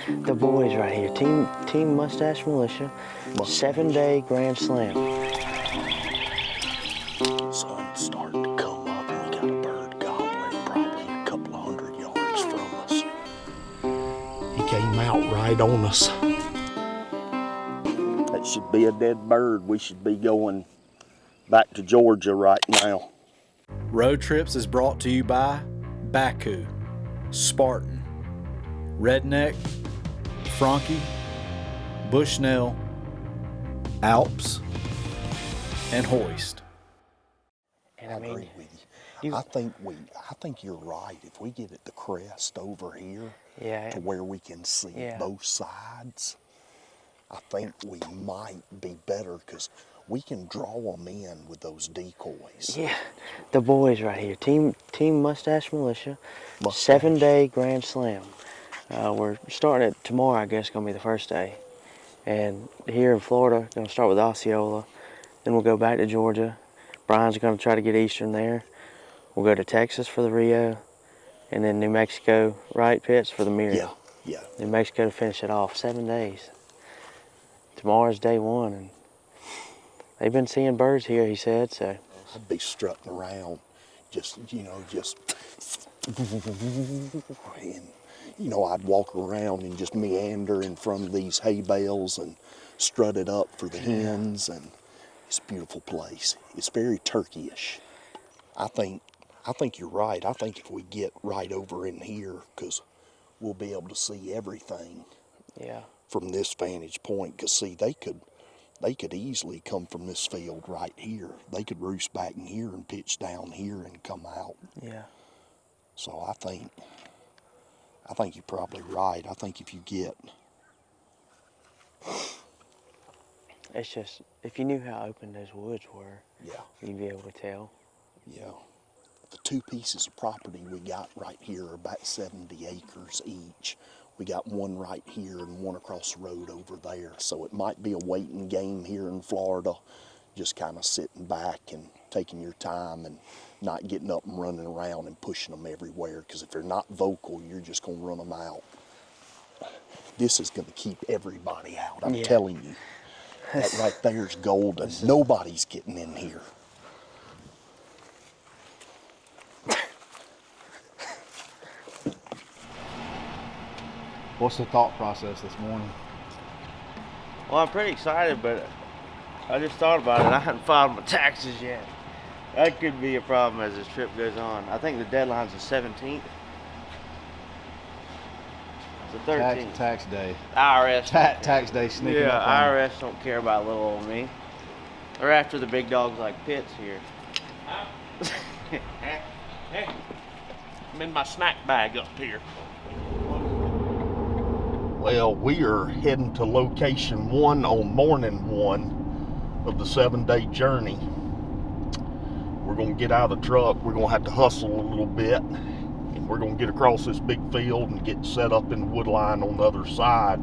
The boys right here, Team Mustache Militia, 7-day Grand Slam. Sun's starting to come up and we got a bird gobbling probably a couple of 100 yards from us. He came out right on us. That should be a dead bird. We should be going back to Georgia right now. Road Trips is brought to you by Baku, Spartan, Redneck, Frankie, Bushnell, Alps, and Hoist. And I agree with you. I think you're right. If we get at the crest over here to where we can see both sides, I think we might be better because we can draw them in with those decoys. Yeah, the boys right here, Team Mustache Militia, 7-day Grand Slam. We're starting it tomorrow, I guess, gonna be the first day. And here in Florida, gonna start with Osceola, then we'll go back to Georgia. Brian's gonna try to get Eastern there. We'll go to Texas for the Rio, and then New Mexico, right, Pitts, for the Muriel. Yeah. New Mexico to finish it off, 7 days. Tomorrow's day one, and they've been seeing birds here, he said, so. I'd be strutting around, just, and, I'd walk around and just meander in front of these hay bales and strut it up for the hens, and it's a beautiful place. It's very turkey-ish. I think you're right. I think if we get right over in here, because we'll be able to see everything from this vantage point, because see, they could easily come from this field right here. They could roost back in here and pitch down here and come out. Yeah. So I think you're probably right. I think if you get... It's just, if you knew how open those woods were, you'd be able to tell. Yeah. The two pieces of property we got right here are about 70 acres each. We got one right here and one across the road over there. So it might be a waiting game here in Florida, just kind of sitting back and taking your time and not getting up and running around and pushing them everywhere, because if they're not vocal, you're just going to run them out. This is going to keep everybody out, I'm telling you. That right there's golden. Nobody's getting in here. What's the thought process this morning? Well, I'm pretty excited, but I just thought about it. I haven't filed my taxes yet. That could be a problem as this trip goes on. I think the deadline's the 17th. It's the 13th. Tax day. IRS. Tax day sneaking up on IRS don't care about little old me. They're after the big dogs like Pitts here. Hey, I'm in my snack bag up here. Well, we are heading to location 1 on morning 1 of the 7-day journey. We're going to get out of the truck. We're going to have to hustle a little bit. And we're going to get across this big field and get set up in the wood line on the other side.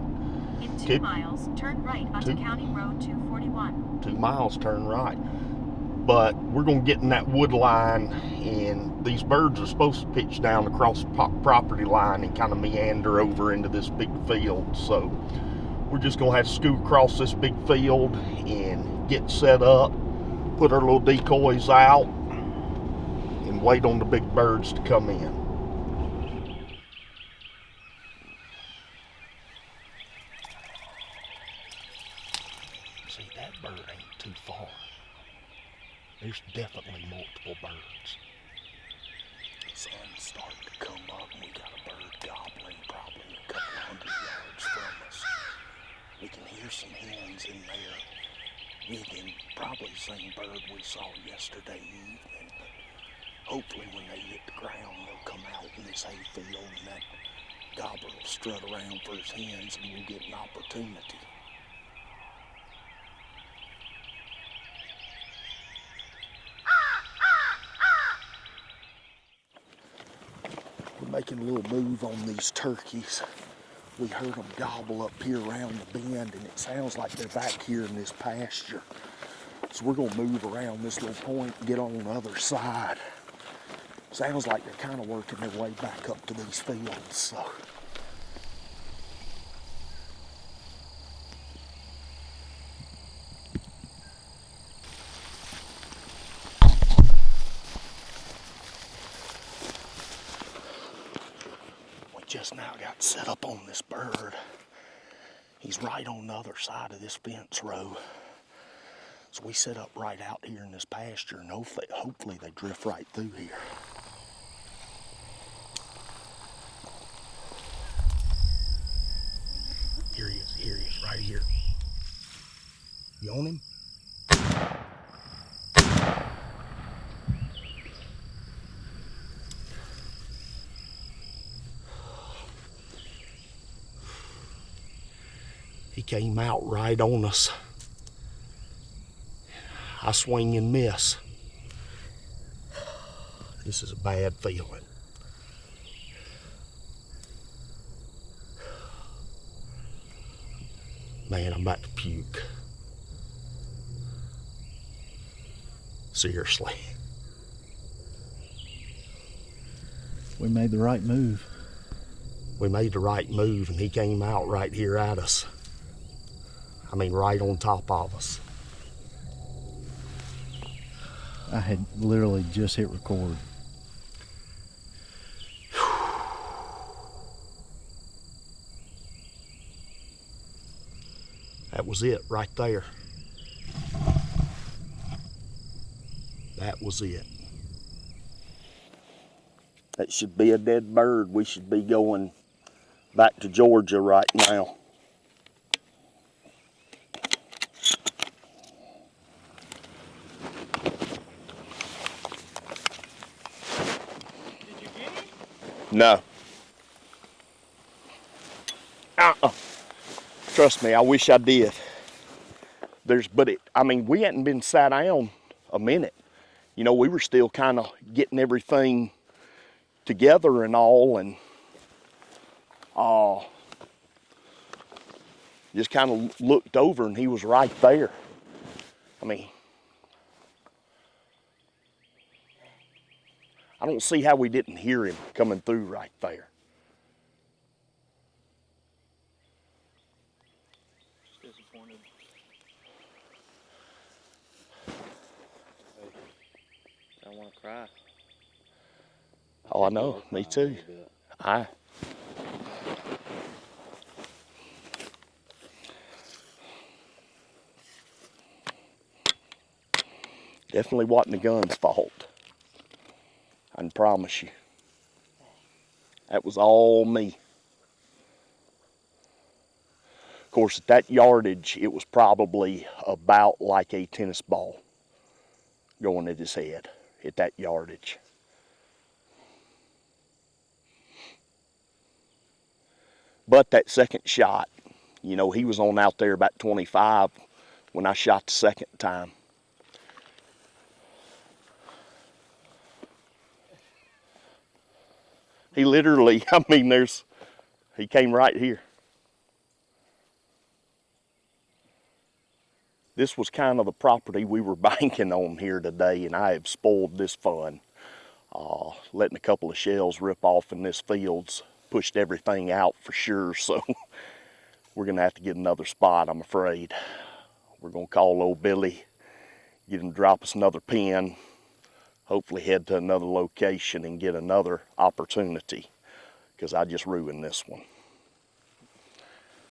In 2 miles, turn right onto County Road 241. 2 miles, turn right. But we're going to get in that wood line, and these birds are supposed to pitch down across the property line and kind of meander over into this big field. So we're just going to have to scoot across this big field and get set up, put our little decoys out, and wait on the big birds to come in. See, that bird ain't too far. There's definitely multiple birds. The sun's starting to come up and we got a bird gobbling probably a couple 100 yards from us. We can hear some hens in there. Again, probably the same bird we saw yesterday evening, but hopefully when they hit the ground they'll come out in this hay field and that gobbler will strut around for his hens and we'll get an opportunity. Making a little move on these turkeys. We heard them gobble up here around the bend, and it sounds like they're back here in this pasture. So we're gonna move around this little point and get on the other side. Sounds like they're kind of working their way back up to these fields. So just now got set up on this bird. He's right on the other side of this fence row. So we set up right out here in this pasture, and hopefully they drift right through here. Here he is, right here. You on him? He came out right on us. I swing and miss. This is a bad feeling. Man, I'm about to puke. Seriously. We made the right move. We made the right move, and he came out right here at us. I mean, right on top of us. I had literally just hit record. That was it right there. That was it. That should be a dead bird. We should be going back to Georgia right now. Did you get him? No. Trust me, I wish I did. We hadn't been sat down a minute. You know, we were still kind of getting everything together and all, and just kind of looked over and he was right there. I mean, I don't see how we didn't hear him coming through right there. Disappointed. I want to cry. Oh, I know. Me too. Definitely wasn't the gun's fault. I can promise you. That was all me. Of course, at that yardage, it was probably about like a tennis ball going at his head at that yardage. But that second shot, you know, he was on out there about 25 when I shot the second time. He literally, he came right here. This was kind of the property we were banking on here today, and I have spoiled this fun. Letting a couple of shells rip off in this field's pushed everything out for sure, so we're gonna have to get another spot, I'm afraid. We're gonna call old Billy, get him to drop us another pin, hopefully head to another location and get another opportunity, because I just ruined this one.